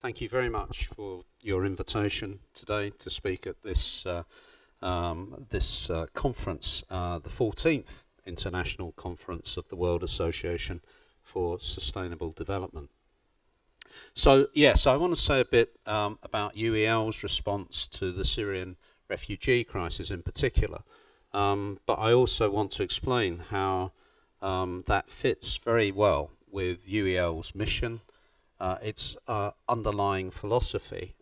Thank you very much for your invitation today to speak at this conference, the 14th International Conference of the World Association for Sustainable Development. So, yes, I want to say a bit about UEL's response to the Syrian refugee crisis in particular, but I also want to explain how that fits very well with UEL's mission, its underlying philosophy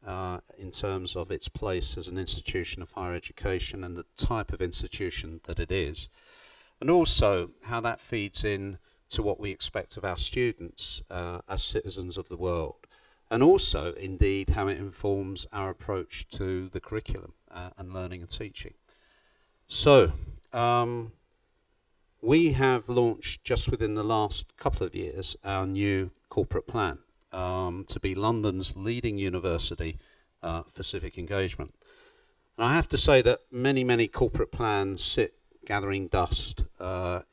in terms of its place as an institution of higher education and the type of institution that it is, and also how that feeds in to what we expect of our students as citizens of the world, and also indeed how it informs our approach to the curriculum and learning and teaching. So we have launched just within the last couple of years our new corporate plan to be London's leading university for civic engagement. And I have to say that many corporate plans sit gathering dust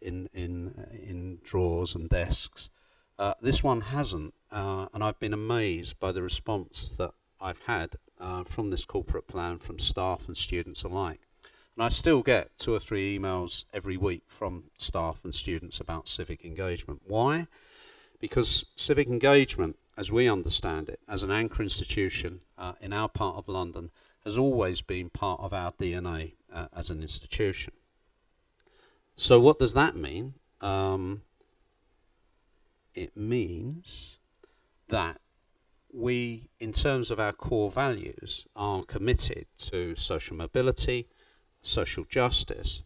in drawers and desks. This one hasn't, and I've been amazed by the response that I've had from this corporate plan from staff and students alike. And I still get 2 or 3 emails every week from staff and students about civic engagement. Why? Because civic engagement, as we understand it, as an anchor institution in our part of London, has always been part of our DNA as an institution. So what does that mean? It means that we, in terms of our core values, are committed to social mobility, social justice,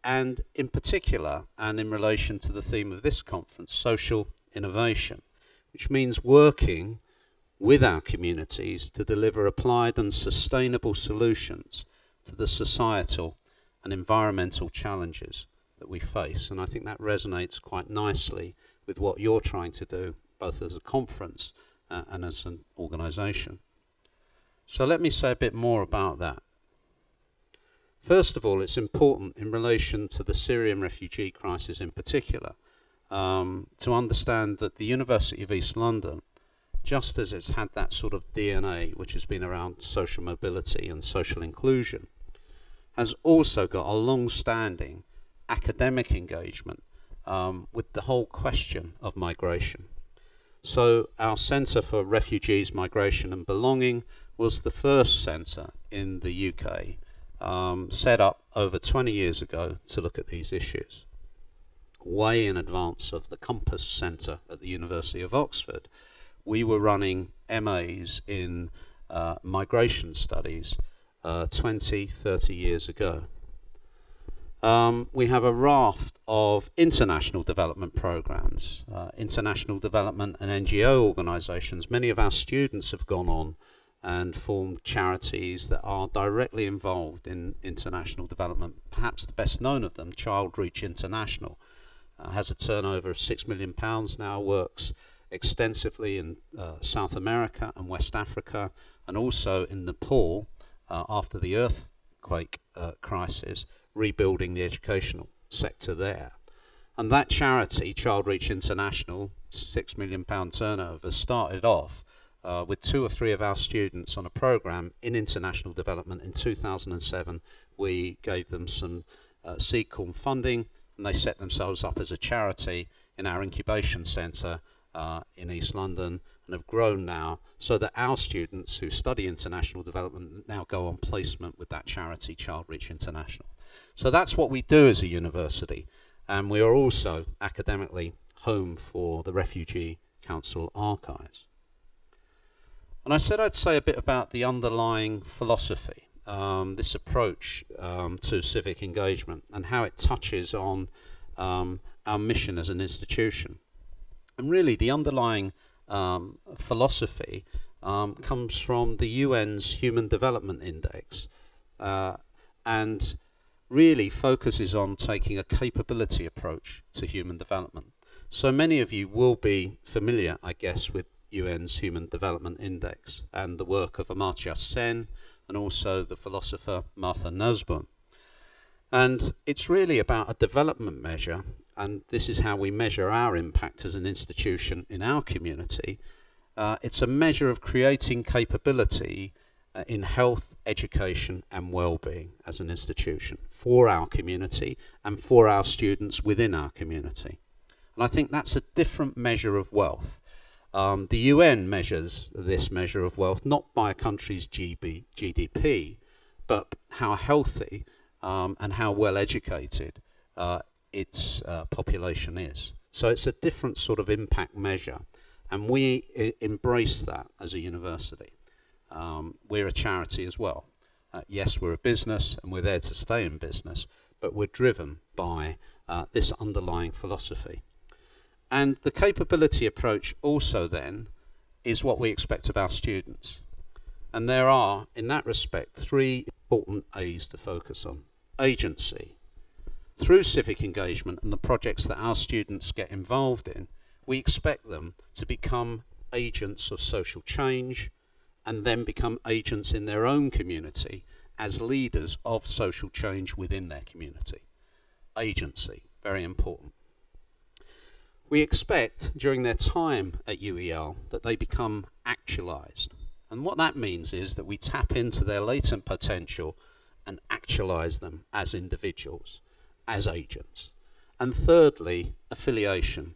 and in particular, and in relation to the theme of this conference, social innovation, which means working with our communities to deliver applied and sustainable solutions to the societal and environmental challenges that we face. And I think that resonates quite nicely with what you're trying to do, both as a conference and as an organisation. So let me say a bit more about that. First of all, it's important in relation to the Syrian refugee crisis in particular to understand that the University of East London, just as it's had that sort of DNA which has been around social mobility and social inclusion, has also got a long-standing academic engagement with the whole question of migration. So our Centre for Refugees, Migration and Belonging was the first centre in the UK set up over 20 years ago to look at these issues, way in advance of the Compass Centre at the University of Oxford. We were running MAs in migration studies 20, 30 years ago. We have a raft of international development programs, international development and NGO organisations. Many of our students have gone on and formed charities that are directly involved in international development. Perhaps the best known of them, Child Reach International, has a turnover of £6 million now, works extensively in South America and West Africa, and also in Nepal after the earthquake crisis, rebuilding the educational sector there. And that charity, Child Reach International, £6 million turnover, started off with 2 or 3 of our students on a programme in international development. In 2007, we gave them some seed corn funding, and they set themselves up as a charity in our incubation centre in East London, and have grown now so that our students who study international development now go on placement with that charity, Child Reach International. So that's what we do as a university, and we are also academically home for the Refugee Council archives. And I said I'd say a bit about the underlying philosophy, this approach to civic engagement and how it touches on our mission as an institution. And really the underlying philosophy comes from the UN's Human Development Index and really focuses on taking a capability approach to human development. So many of you will be familiar, I guess, with UN's Human Development Index and the work of Amartya Sen and also the philosopher Martha Nussbaum. And it's really about a development measure, and this is how we measure our impact as an institution in our community, It's a measure of creating capability in health, education and well-being as an institution for our community and for our students within our community. And I think that's a different measure of wealth. The UN measures this measure of wealth not by a country's GDP, but how healthy and how well educated its population is. So it's a different sort of impact measure, and we embrace that as a university. We're a charity as well. Yes, we're a business and we're there to stay in business, but we're driven by this underlying philosophy. And the capability approach also then is what we expect of our students. And there are, in that respect, three important A's to focus on. Agency. Through civic engagement and the projects that our students get involved in, we expect them to become agents of social change and then become agents in their own community as leaders of social change within their community. Agency, very important. We expect during their time at UEL that they become actualized. And what that means is that we tap into their latent potential and actualize them as individuals, as agents. And thirdly, affiliation.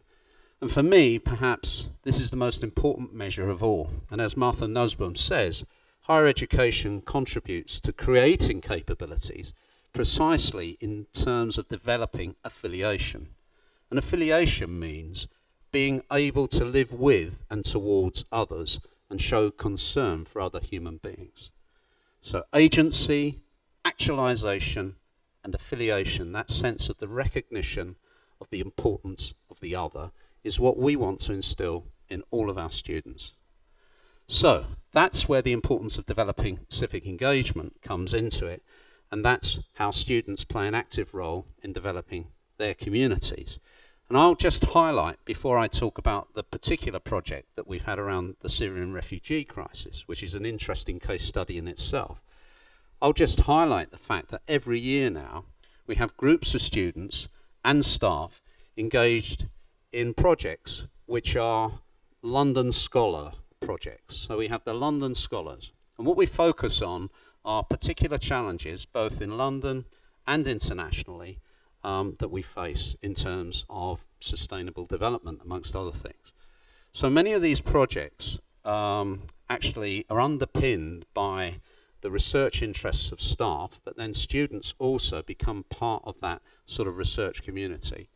And for me, perhaps this is the most important measure of all. And as Martha Nussbaum says, higher education contributes to creating capabilities precisely in terms of developing affiliation. And affiliation means being able to live with and towards others and show concern for other human beings. So agency, actualization, and affiliation, that sense of the recognition of the importance of the other, is what we want to instill in all of our students. So that's where the importance of developing civic engagement comes into it, and that's how students play an active role in developing their communities. And I'll just highlight, before I talk about the particular project that we've had around the Syrian refugee crisis, which is an interesting case study in itself, I'll just highlight the fact that every year now we have groups of students and staff engaged in projects which are London Scholar projects. So we have the London Scholars, and what we focus on are particular challenges both in London and internationally that we face in terms of sustainable development, amongst other things. So many of these projects actually are underpinned by the research interests of staff, but then students also become part of that sort of research community.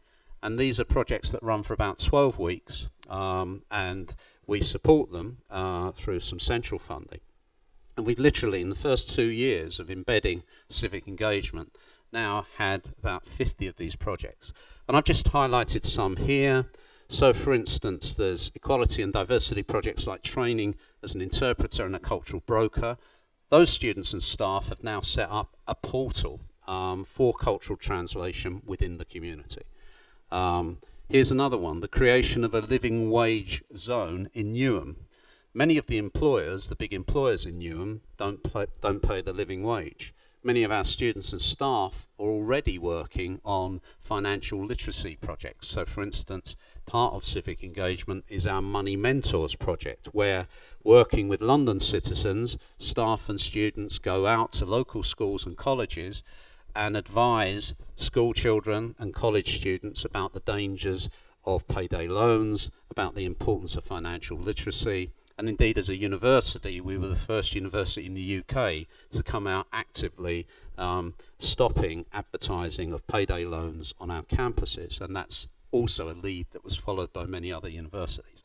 And these are projects that run for about 12 weeks, and we support them through some central funding. And we've literally, in the first 2 years of embedding civic engagement, now had about 50 of these projects. And I've just highlighted some here. So for instance, there's equality and diversity projects like training as an interpreter and a cultural broker. Those students and staff have now set up a portal for cultural translation within the community. Here's another one, the creation of a living wage zone in Newham. Many of the employers, the big employers in Newham, don't pay the living wage. Many of our students and staff are already working on financial literacy projects. So for instance, part of civic engagement is our Money Mentors project, where working with London citizens, staff and students go out to local schools and colleges and advise school children and college students about the dangers of payday loans, about the importance of financial literacy. And indeed, as a university, we were the first university in the UK to come out actively stopping advertising of payday loans on our campuses. And that's also a lead that was followed by many other universities.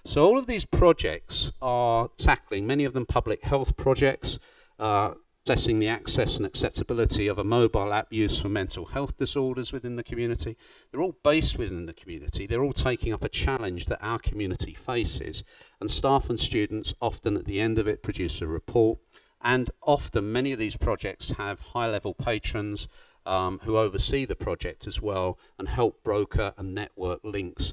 So all of these projects are tackling, many of them public health projects, assessing the access and acceptability of a mobile app used for mental health disorders within the community. They're all based within the community. They're all taking up a challenge that our community faces. And staff and students often at the end of it produce a report. And often many of these projects have high-level patrons who oversee the project as well and help broker and network links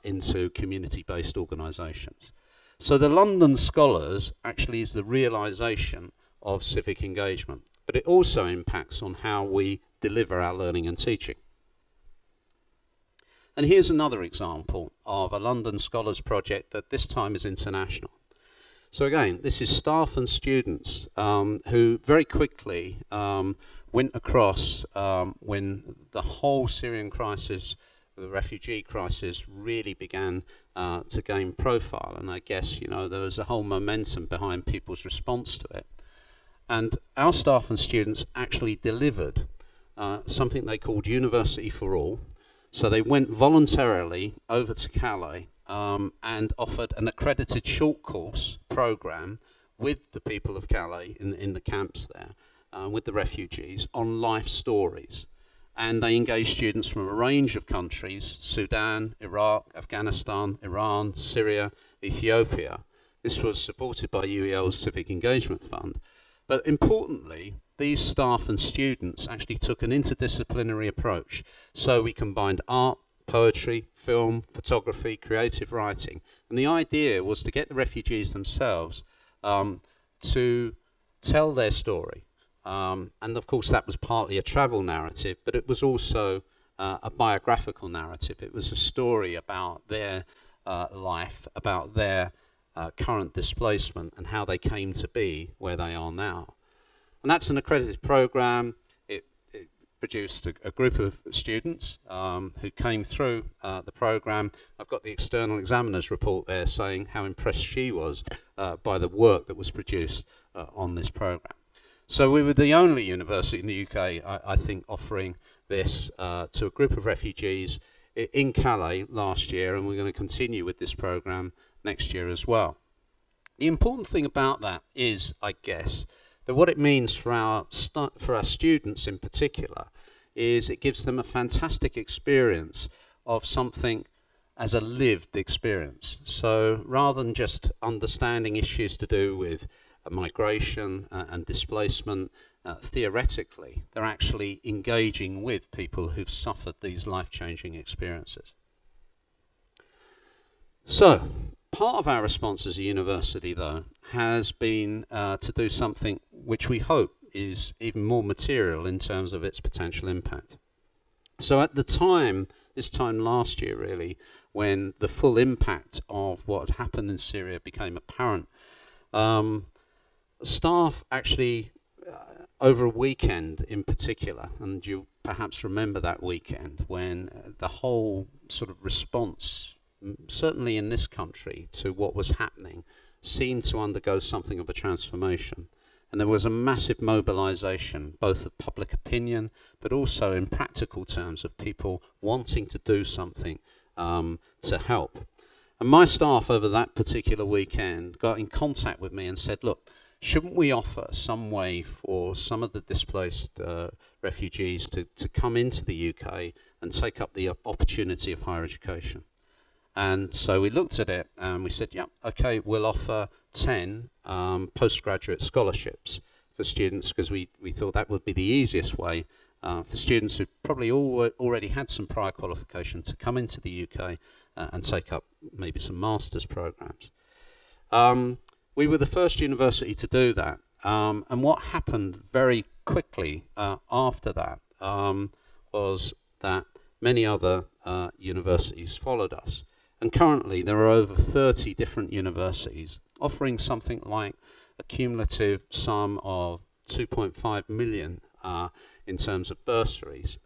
into community-based organisations. So the London Scholars actually is the realisation of civic engagement, but it also impacts on how we deliver our learning and teaching. And here's another example of a London Scholars project that this time is international. So again, this is staff and students who very quickly went across when the whole Syrian crisis, the refugee crisis, really began to gain profile. And I guess, you know, there was a whole momentum behind people's response to it. And our staff and students actually delivered something they called University for All. So they went voluntarily over to Calais and offered an accredited short course program with the people of Calais in the camps there, with the refugees, on life stories. And they engaged students from a range of countries: Sudan, Iraq, Afghanistan, Iran, Syria, Ethiopia. This was supported by UEL's Civic Engagement Fund. But importantly, these staff and students actually took an interdisciplinary approach. So we combined art, poetry, film, photography, creative writing. And the idea was to get the refugees themselves to tell their story. And of course that was partly a travel narrative, but it was also a biographical narrative. It was a story about their life, about their current displacement and how they came to be where they are now. And that's an accredited program. It produced a group of students who came through the program. I've got the external examiner's report there saying how impressed she was by the work that was produced on this program. So we were the only university in the UK, I think, offering this to a group of refugees in Calais last year, and we're going to continue with this program next year as well. The important thing about that is, I guess, that what it means for our students in particular is it gives them a fantastic experience of something as a lived experience. So rather than just understanding issues to do with migration and displacement theoretically, they're actually engaging with people who've suffered these life-changing experiences. So, part of our response as a university, though, has been to do something which we hope is even more material in terms of its potential impact. So at the time, this time last year really, when the full impact of what had happened in Syria became apparent, staff actually, over a weekend in particular, and you perhaps remember that weekend when the whole sort of response, certainly in this country, to what was happening seemed to undergo something of a transformation. And there was a massive mobilization, both of public opinion, but also in practical terms of people wanting to do something to help. And my staff over that particular weekend got in contact with me and said, look, shouldn't we offer some way for some of the displaced refugees to come into the UK and take up the opportunity of higher education? And so we looked at it and we said, yeah, okay, we'll offer 10 postgraduate scholarships for students, because we thought that would be the easiest way for students who probably already had some prior qualification to come into the UK and take up maybe some master's programs. We were the first university to do that. And what happened very quickly after that was that many other universities followed us. And currently there are over 30 different universities offering something like a cumulative sum of 2.5 million in terms of bursaries,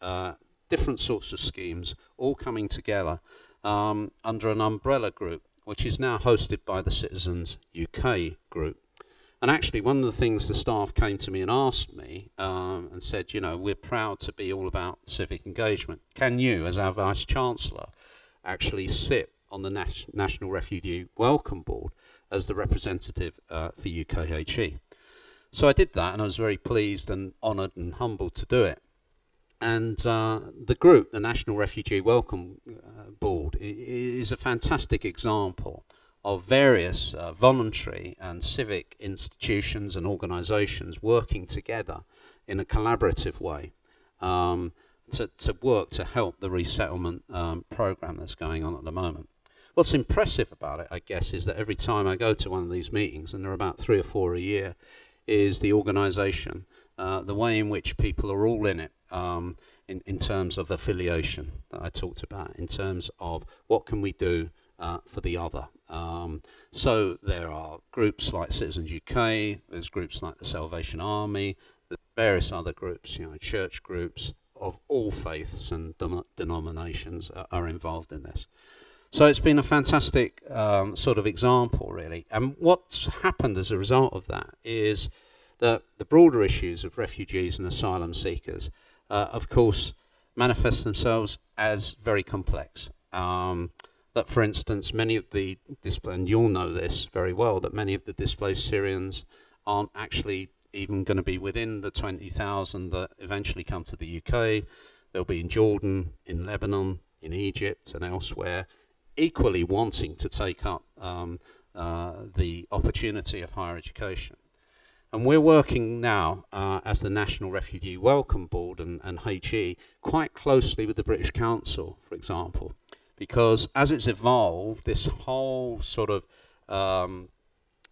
different sorts of schemes, all coming together under an umbrella group, which is now hosted by the Citizens UK group. And actually one of the things the staff came to me and asked me and said, you know, we're proud to be all about civic engagement. Can you, as our Vice-Chancellor, actually sit on the National Refugee Welcome Board as the representative for UKHE? So I did that, and I was very pleased and honoured and humbled to do it. And the group, the National Refugee Welcome Board, is a fantastic example of various voluntary and civic institutions and organisations working together in a collaborative way to work to help the resettlement programme that's going on at the moment. What's impressive about it, I guess, is that every time I go to one of these meetings, and there are about 3 or 4 a year, is the organisation, the way in which people are all in it, in terms of affiliation that I talked about, in terms of what can we do for the other. So there are groups like Citizens UK, there's groups like the Salvation Army, there's various other groups, church groups of all faiths and denominations are involved in this. So it's been a fantastic sort of example, really. And what's happened as a result of that is that the broader issues of refugees and asylum seekers, of course, manifest themselves as very complex. That, for instance, many of the and you'll know this very well, that many of the displaced Syrians aren't actually even going to be within the 20,000 that eventually come to the UK. They'll be in Jordan, in Lebanon, in Egypt, and elsewhere, equally wanting to take up the opportunity of higher education. And we're working now as the National Refugee Welcome Board and HE quite closely with the British Council, for example, because as it's evolved, this whole sort of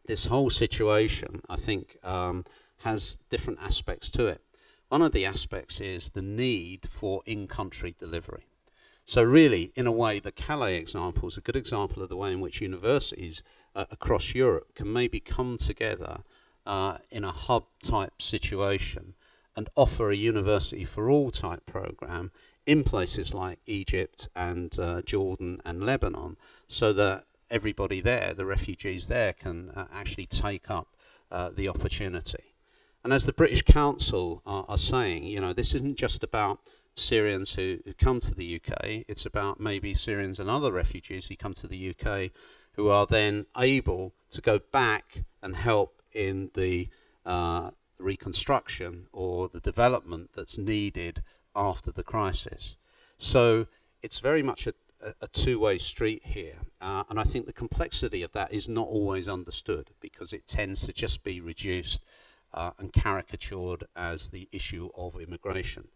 this whole situation, I think, has different aspects to it. One of the aspects is the need for in-country delivery. So really, in a way, the Calais example is a good example of the way in which universities across Europe can maybe come together in a hub-type situation and offer a university for all type program in places like Egypt and Jordan and Lebanon, so that everybody there, the refugees there, can actually take up the opportunity. And as the British Council are saying, this isn't just about Syrians who come to the UK, it's about maybe Syrians and other refugees who come to the UK who are then able to go back and help in the reconstruction or the development that's needed after the crisis. So it's very much a two-way street here, and I think the complexity of that is not always understood because it tends to just be reduced and caricatured as the issue of immigration.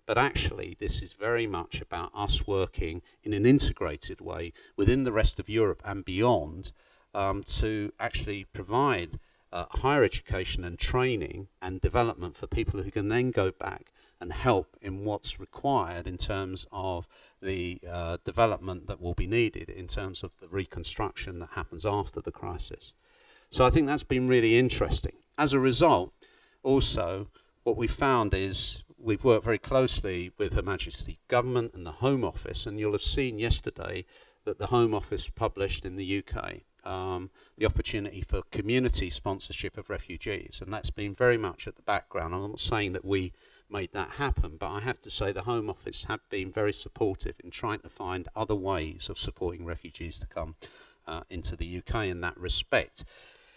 But actually, this is very much about us working in an integrated way within the rest of Europe and beyond to actually provide higher education and training and development for people who can then go back and help in what's required in terms of the development that will be needed in terms of the reconstruction that happens after the crisis. So I think that's been really interesting. As a result, also, what we found is we've worked very closely with Her Majesty's Government and the Home Office, and you'll have seen yesterday that the Home Office published in the UK the opportunity for community sponsorship of refugees, and that's been very much at the background. I'm not saying that we made that happen, but I have to say the Home Office have been very supportive in trying to find other ways of supporting refugees to come into the UK in that respect.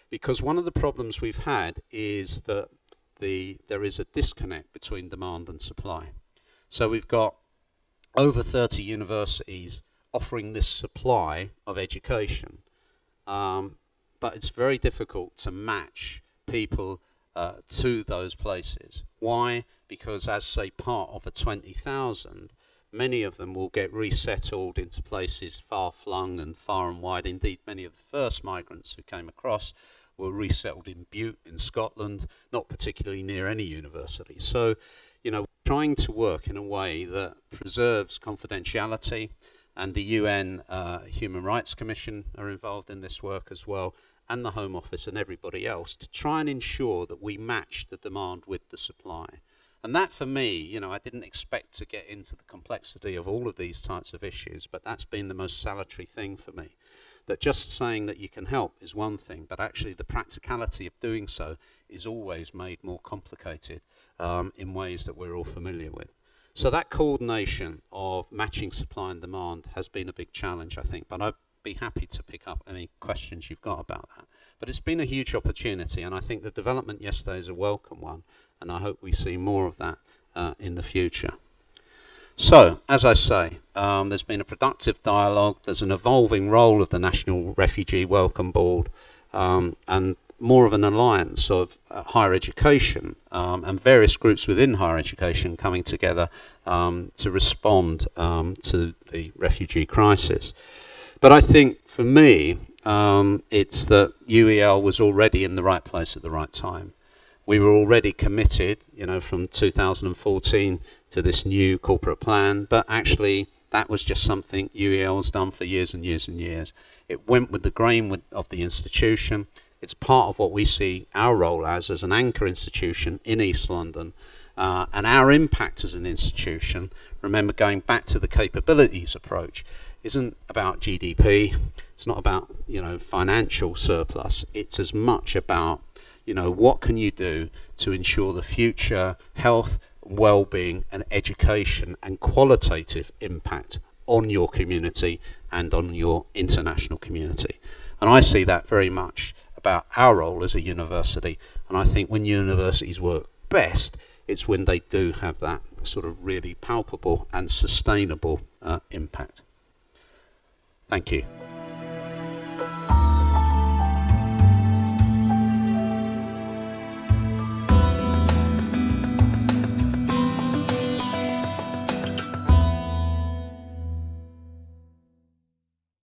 Because one of the problems we've had is that there is a disconnect between demand and supply. So we've got over 30 universities offering this supply of education, but it's very difficult to match people to those places. Why? Because as, say, part of a 20,000, many of them will get resettled into places far-flung and far and wide. Indeed, many of the first migrants who came across were resettled in Butte in Scotland, not particularly near any university. So, trying to work in a way that preserves confidentiality, and the UN Human Rights Commission are involved in this work as well, and the Home Office and everybody else, to try and ensure that we match the demand with the supply. And that, for me, I didn't expect to get into the complexity of all of these types of issues, but that's been the most salutary thing for me. That just saying that you can help is one thing, but actually the practicality of doing so is always made more complicated in ways that we're all familiar with. So that coordination of matching supply and demand has been a big challenge, I think, but I'd be happy to pick up any questions you've got about that. But it's been a huge opportunity, and I think the development yesterday is a welcome one, and I hope we see more of that in the future. So, as I say, there's been a productive dialogue, there's an evolving role of the National Refugee Welcome Board, and more of an alliance of higher education and various groups within higher education coming together to respond to the refugee crisis. But I think, for me, it's that UEL was already in the right place at the right time. We were already committed, from 2014 to this new corporate plan, but actually that was just something UEL has done for years and years and years. It went with the grain of the institution. It's part of what we see our role as an anchor institution in East London. And our impact as an institution, remember going back to the capabilities approach, isn't about GDP. It's not about, financial surplus. It's as much about, what can you do to ensure the future health, well-being and education and qualitative impact on your community and on your international community. And I see that very much about our role as a university. And I think when universities work best, it's when they do have that sort of really palpable and sustainable impact. Thank you.